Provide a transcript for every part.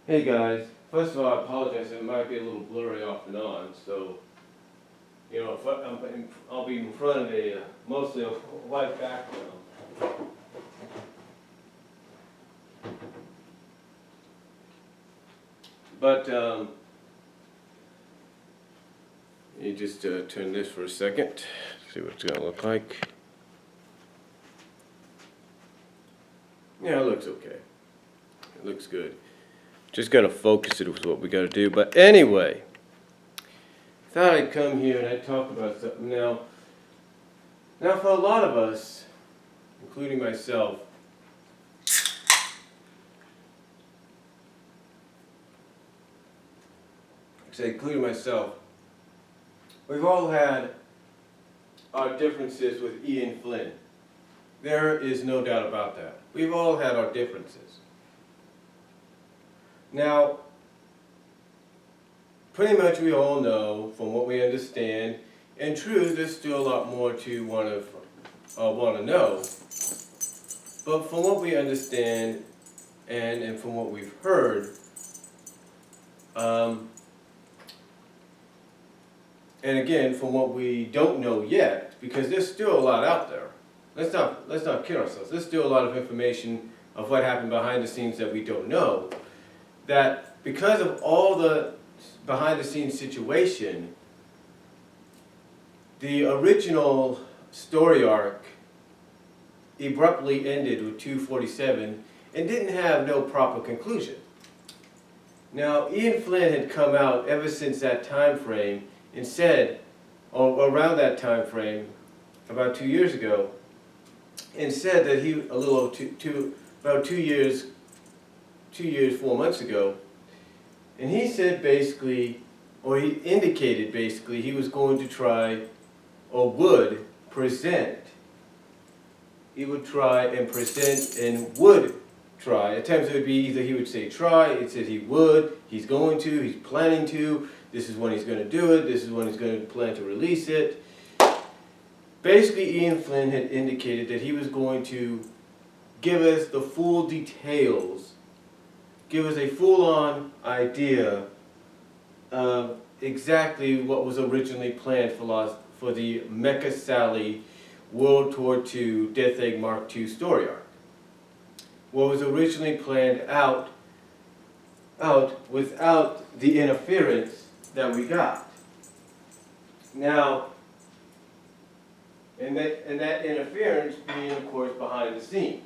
Hey guys, first of all I apologize, it might be a little blurry off and on, so, if I'll be in front of mostly a white background. But, you just turn this for a second, see what it's gonna look like. Yeah, it looks okay. It looks good. Just gotta focus it with what we gotta do. But anyway, thought I'd come here and I'd talk about something now. Now for a lot of us, including myself, we've all had our differences with Ian Flynn. There is no doubt about that. We've all had our differences. Now, pretty much we all know, from what we understand, in truth, there's still a lot more to want to know. But from what we understand, and from what we've heard, and again, from what we don't know yet, because there's still a lot out there. Let's not kid ourselves. There's still a lot of information of what happened behind the scenes that we don't know. That because of all the behind the scenes situation, the original story arc abruptly ended with 247 and didn't have no proper conclusion. Now, Ian Flynn had come out ever since that time frame and said, or around that time frame, about 2 years ago, and said that he, about 2 years, 4 months ago, and he said basically, or he indicated basically, he was going to try, or would present, he would try and present and would try. At times it would be either he would say try, it said he would, he's going to, he's planning to, this is when he's going to do it, this is when he's going to plan to release it. Basically, Ian Flynn had indicated that he was going to give us the full details, give us a full-on idea of exactly what was originally planned for the Mecha Sally World War II Death Egg Mark II story arc. What was originally planned out without the interference that we got. Now, and that interference being, of course, behind the scenes.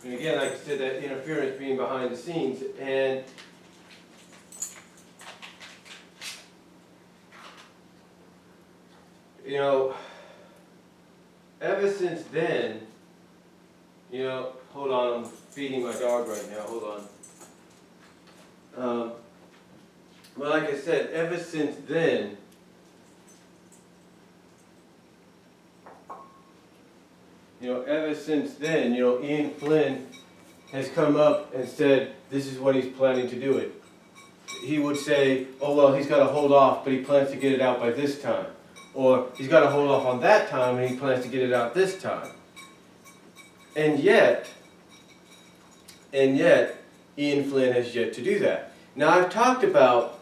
And again, like I said, that interference being behind the scenes, and ever since then, hold on, I'm feeding my dog right now, hold on. Well, like I said, ever since then, Ian Flynn has come up and said this is when he's planning to do it. He would say, oh well, he's got to hold off, but he plans to get it out by this time. Or he's got to hold off on that time and he plans to get it out this time. And yet, Ian Flynn has yet to do that. Now I've talked about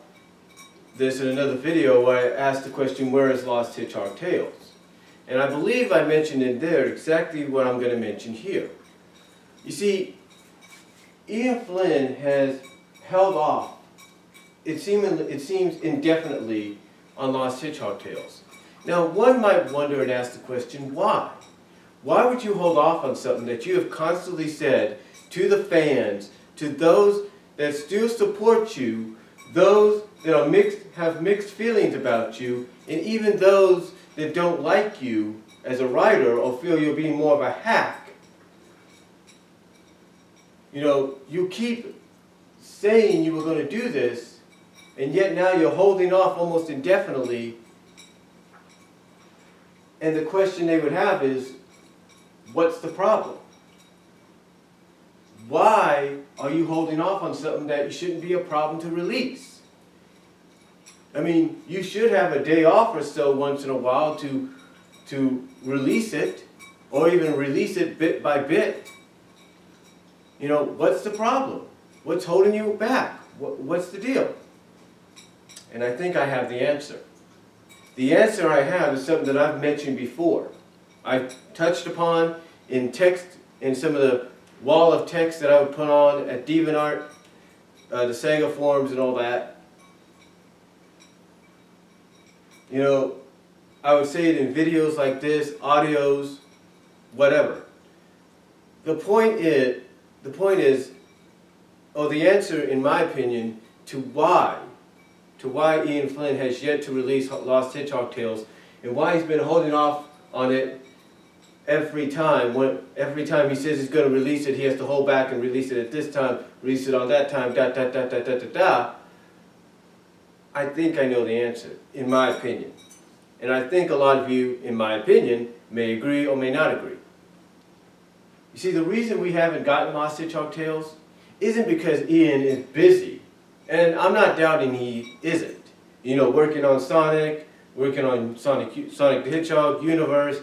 this in another video where I asked the question, where is Lost Hedgehog Tales? And I believe I mentioned in there exactly what I'm going to mention here. You see, Ian Flynn has held off, it seems indefinitely, on Lost Hedgehog Tales. Now one might wonder and ask the question, why? Why would you hold off on something that you have constantly said to the fans, to those that still support you, those that have mixed feelings about you, and even those that don't like you as a writer or feel you're being more of a hack? You keep saying you were going to do this, and yet now you're holding off almost indefinitely. And the question they would have is, what's the problem? Why are you holding off on something that shouldn't be a problem to release? I mean, you should have a day off or so once in a while to release it. or even release it bit by bit, what's the problem? What's holding you back? What's the deal? And I think I have the answer. The answer I have is something that I've mentioned before. I've touched upon in text, in some of the wall of text that I would put on at DeviantArt, the Sega forums and all that. I would say it in videos like this, audios, whatever. The point is, the answer, in my opinion, to why Ian Flynn has yet to release Lost Hedgehog Tales, and why he's been holding off on it every time he says he's going to release it, he has to hold back and release it at this time, release it on that time, I think I know the answer, in my opinion. And I think a lot of you, in my opinion, may agree or may not agree. You see, the reason we haven't gotten Lost Hedgehog Tales isn't because Ian is busy. And I'm not doubting he isn't. Working on Sonic, working on Sonic the Hedgehog universe,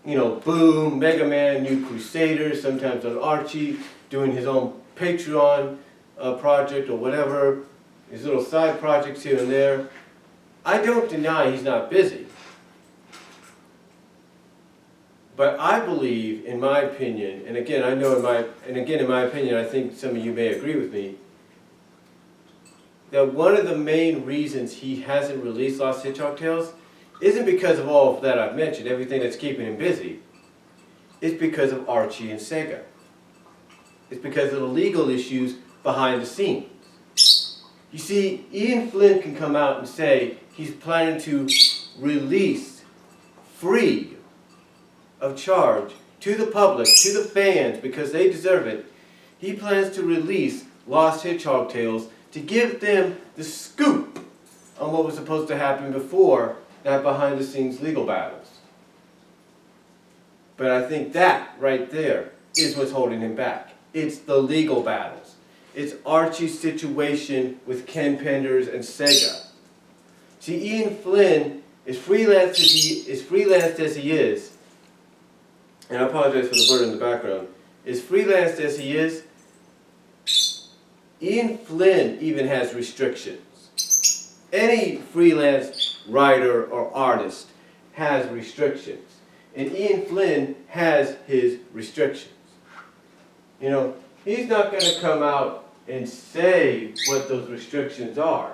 Boom, Mega Man, New Crusaders, sometimes on Archie, doing his own Patreon project or whatever, his little side projects here and there. I don't deny he's not busy. But I believe, in my opinion, and again, in my opinion, I think some of you may agree with me, that one of the main reasons he hasn't released Lost Hedgehog Tales isn't because of all of that I've mentioned, everything that's keeping him busy. It's because of Archie and Sega. It's because of the legal issues behind the scenes. You see, Ian Flynn can come out and say he's planning to release free of charge to the public, to the fans, because they deserve it. He plans to release Lost Hedgehog Tales to give them the scoop on what was supposed to happen before that behind-the-scenes legal battles. But I think that right there is what's holding him back. It's the legal battles. It's Archie's situation with Ken Penders and Sega. See, Ian Flynn, as freelance as he is, and I apologize for the bird in the background, as freelance as he is, Ian Flynn even has restrictions. Any freelance writer or artist has restrictions. And Ian Flynn has his restrictions. He's not going to come out and say what those restrictions are.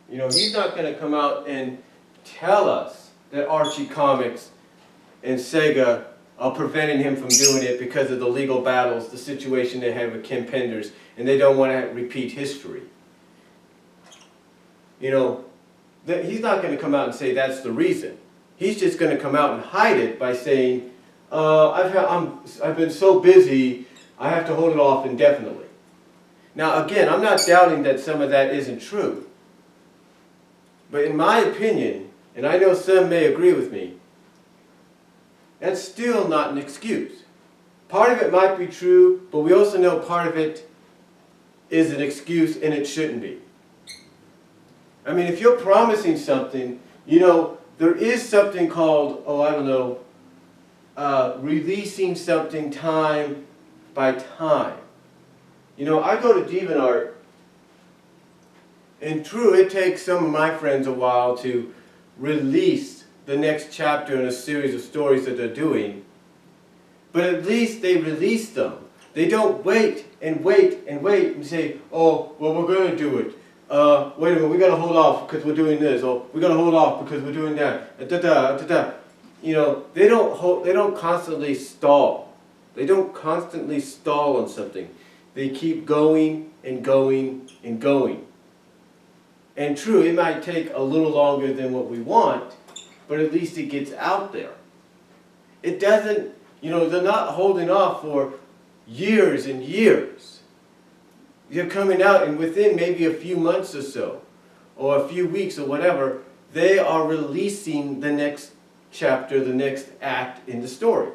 He's not going to come out and tell us that Archie Comics and Sega are preventing him from doing it because of the legal battles, the situation they have with Ken Penders, and they don't want to repeat history. He's not going to come out and say that's the reason. He's just going to come out and hide it by saying, I've been so busy, I have to hold it off indefinitely. Now again, I'm not doubting that some of that isn't true. But in my opinion, and I know some may agree with me, that's still not an excuse. Part of it might be true, but we also know part of it is an excuse and it shouldn't be. I mean, if you're promising something, there is something called, releasing something time by time. I go to DeviantArt, and true, it takes some of my friends a while to release the next chapter in a series of stories that they're doing, but at least they release them. They don't wait and say, oh, well, we're going to do it. Wait a minute, we got to hold off because we're doing this, or we got to hold off because we're doing that. They don't constantly stall. They don't constantly stall on something. They keep going and going and going. And true, it might take a little longer than what we want, but at least it gets out there. It doesn't, they're not holding off for years and years. They're coming out, and within maybe a few months or so, or a few weeks or whatever, they are releasing the next chapter, the next act in the story.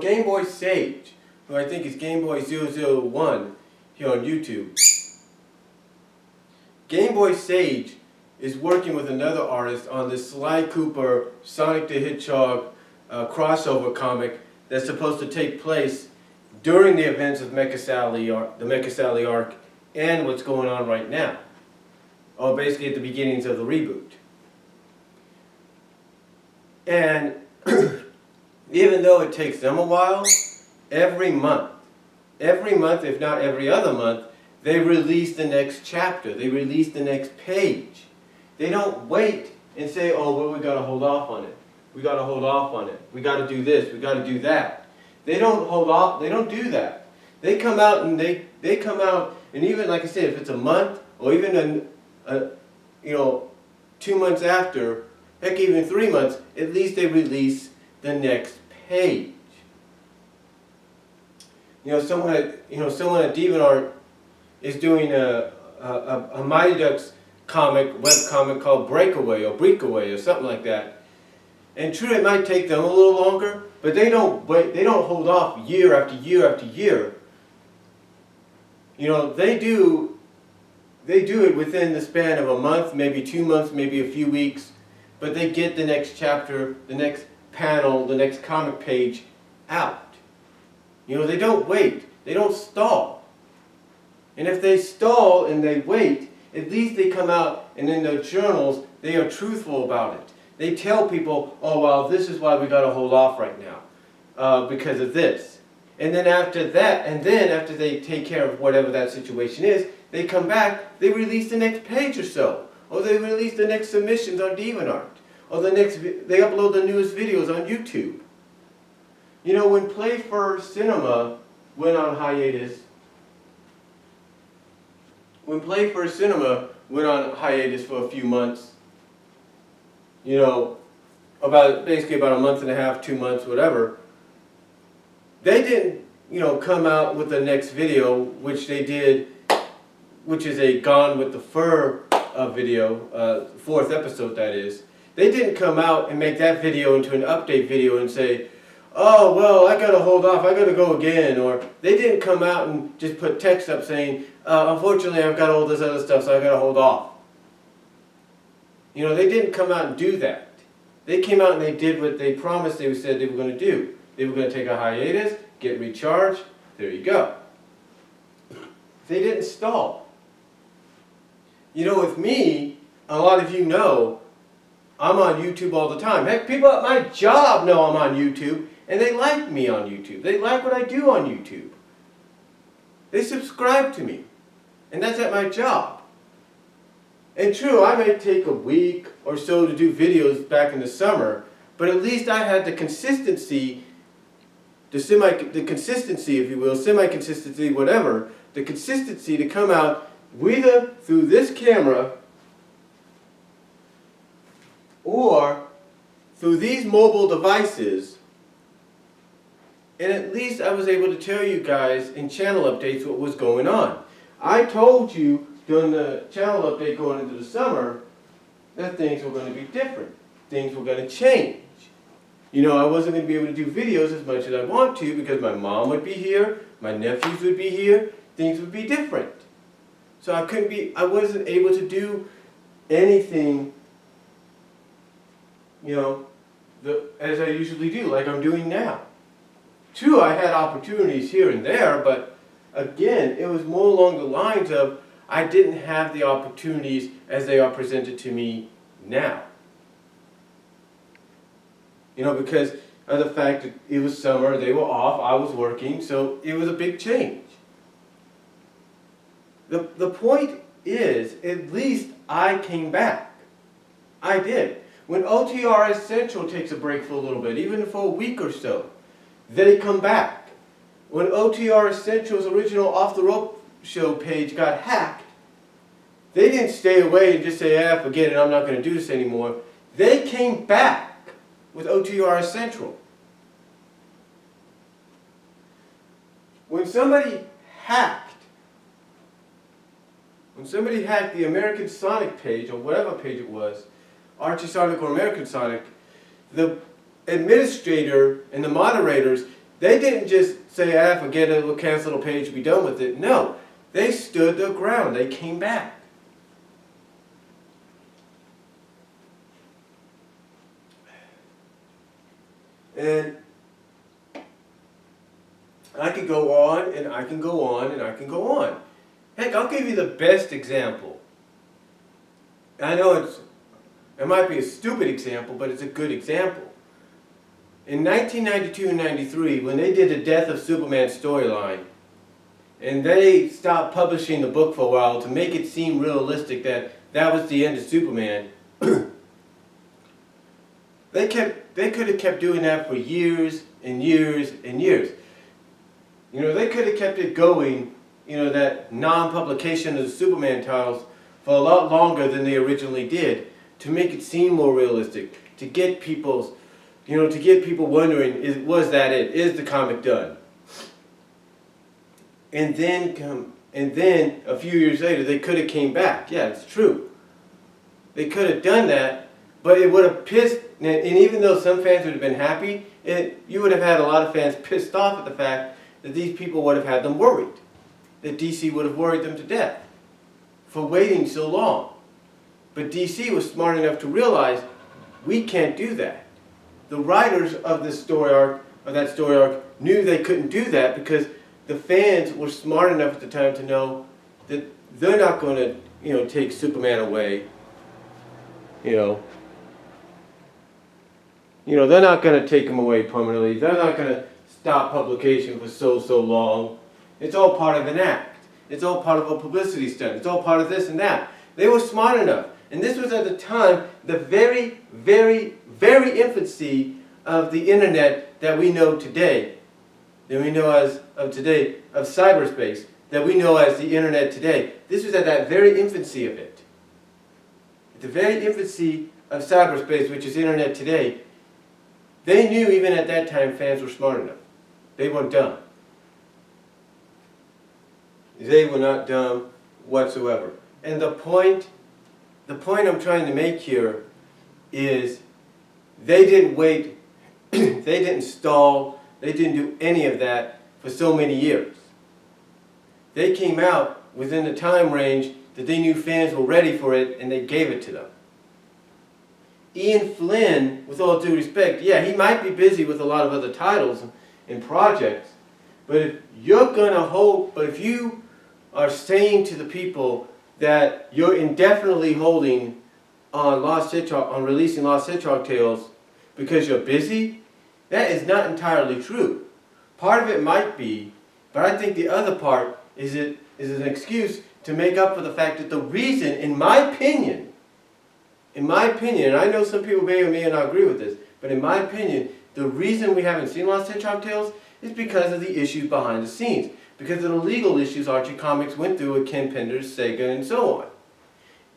Game Boy Sage, who I think is Game Boy 001, here on YouTube. Game Boy Sage is working with another artist on this Sly Cooper Sonic the Hedgehog crossover comic that's supposed to take place during the events of the Mecha Sally arc and what's going on right now, or basically at the beginnings of the reboot. And even though it takes them a while, every month, if not every other month, they release the next chapter, they release the next page. They don't wait and say, oh, well, we got to hold off on it. We got to hold off on it. We got to do this. We got to do that. They don't hold off. They don't do that. They come out and they come out, and even like I said, if it's a month or even 2 months after, heck, even 3 months, at least they release the next page. Someone at DeviantArt is doing a Mighty Ducks web comic called Breakaway or something like that. And true, it might take them a little longer, but they don't wait. They don't hold off year after year after year. They do it within the span of a month, maybe 2 months, maybe a few weeks, but they get the next chapter, the next panel, the next comic page out. They don't wait. They don't stall. And if they stall and they wait, at least they come out and in their journals, they are truthful about it. They tell people, oh, well, this is why we got to hold off right now, because of this. And then after that, after they take care of whatever that situation is, they come back, they release the next page or so. Or they release the next submissions on DeviantArt. Or they upload the newest videos on YouTube. When Play for Cinema went on hiatus, for a few months, basically about a month and a half, 2 months, whatever, they didn't, come out with the next video, which they did, which is a Gone with the Fur video, 4th episode that is. They didn't come out and make that video into an update video and say, oh, well, I gotta hold off, I gotta go again. Or they didn't come out and just put text up saying, unfortunately, I've got all this other stuff, so I gotta hold off. They didn't come out and do that. They came out and they did what they promised they said they were going to do. They were going to take a hiatus, get recharged, there you go. They didn't stall. With me, a lot of you know, I'm on YouTube all the time. Heck, people at my job know I'm on YouTube, and they like me on YouTube. They like what I do on YouTube. They subscribe to me, and that's at my job. And true, I may take a week or so to do videos back in the summer, but at least I had the consistency, consistency, if you will, semi-consistency, whatever, the consistency to come out either through this camera or through these mobile devices, and at least I was able to tell you guys in channel updates what was going on. I told you during the channel update going into the summer that things were going to be different. Things were going to change. I wasn't going to be able to do videos as much as I want to because my mom would be here, my nephews would be here, things would be different. So I wasn't able to do anything, as I usually do, like I'm doing now. True, I had opportunities here and there, but again, it was more along the lines of I didn't have the opportunities as they are presented to me now. Because of the fact that it was summer, they were off, I was working, so it was a big change. The point is, at least I came back. I did. When OTRS Central takes a break for a little bit, even for a week or so, they come back. When OTRS Central's original Off the Rope show page got hacked, they didn't stay away and just say, forget it, I'm not going to do this anymore. They came back with OTRS Central. When somebody hacked the American Sonic page, or whatever page it was, Archie Sonic or American Sonic, the administrator and the moderators, they didn't just say, forget it, we'll cancel the page, be done with it. No, They stood their ground. They came back. And I could go on, and I can go on, and I can go on. Heck, I'll give you the best example. I know it might be a stupid example, but it's a good example. In 1992 and 93, when they did the Death of Superman storyline, and they stopped publishing the book for a while to make it seem realistic that that was the end of Superman, they could have kept doing that for years and years and years. You know, they could have kept it going, you know, that non-publication of the Superman titles for a lot longer than they originally did, to make it seem more realistic, to get people's, you know, to get people wondering, was that it? Is the comic done? And then a few years later, they could have came back. Yeah, it's true. They could have done that, but it would have pissed. And even though some fans would have been happy, you would have had a lot of fans pissed off at the fact that these people would have had them worried, that DC would have worried them to death for waiting so long. But DC was smart enough to realize we can't do that. The writers of this story arc, of that story arc, knew they couldn't do that because the fans were smart enough at the time to know that they're not going to, you know, take Superman away. You know, they're not going to take him away permanently. They're not going to stop publication for so long. It's all part of an act. It's all part of a publicity stunt. It's all part of this and that. They were smart enough. And this was at the time, the very, very, very infancy of the internet that we know today. That we know as of today, of cyberspace, that we know as the internet today. This was at that very infancy of it. At the very infancy of cyberspace, which is internet today, they knew even at that time fans were smart enough. They weren't dumb. They were not dumb whatsoever. And the point I'm trying to make here is they didn't wait, they didn't stall, they didn't do any of that for so many years. They came out within the time range that they knew fans were ready for it, and they gave it to them. Ian Flynn, with all due respect, yeah, he might be busy with a lot of other titles and projects, but if you are saying to the people that you're indefinitely holding on releasing Lost Hedgehog tales because you're busy, that is not entirely true. Part of it might be, but I think the other part is an excuse to make up for the fact that the reason, in my opinion, and I know some people may or may not agree with this, but in my opinion, the reason we haven't seen Lost Hedgehog tales is because of the issues behind the scenes. Because of the legal issues Archie Comics went through with Ken Penders, Sega, and so on.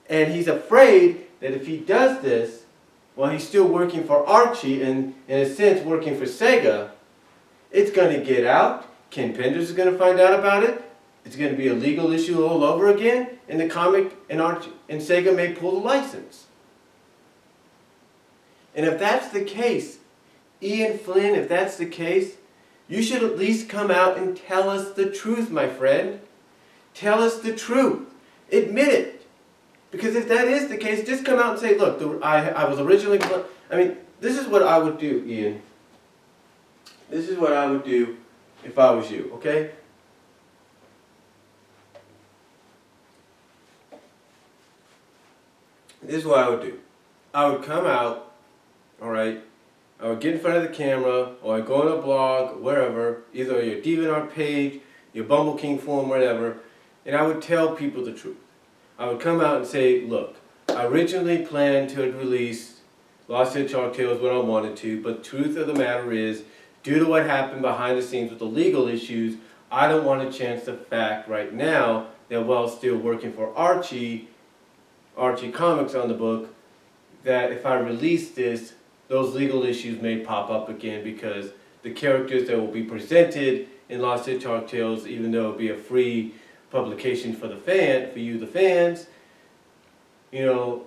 And he's afraid that if he does this, while he's still working for Archie, and in a sense working for Sega, it's going to get out, Ken Penders is going to find out about it, it's going to be a legal issue all over again, and the comic and Archie and Sega may pull the license. And if that's the case, Ian Flynn, if that's the case, you should at least come out and tell us the truth, my friend. Tell us the truth. Admit it. Because if that is the case, just come out and say, look, I was originally... I mean, this is what I would do, Ian. This is what I would do if I was you, okay? This is what I would do. I would come out, all right? I would get in front of the camera, or I'd go on a blog, wherever, either your DeviantArt page, your Bumble King forum, whatever, and I would tell people the truth. I would come out and say, look, I originally planned to release Lost Hedgehog tales when I wanted to, but the truth of the matter is, due to what happened behind the scenes with the legal issues, I don't want to chance the fact right now that while still working for Archie Comics on the book, that if I release this, those legal issues may pop up again because the characters that will be presented in Lost Hedgehog tales, even though it will be a free publication for the fans, you the fans, you know,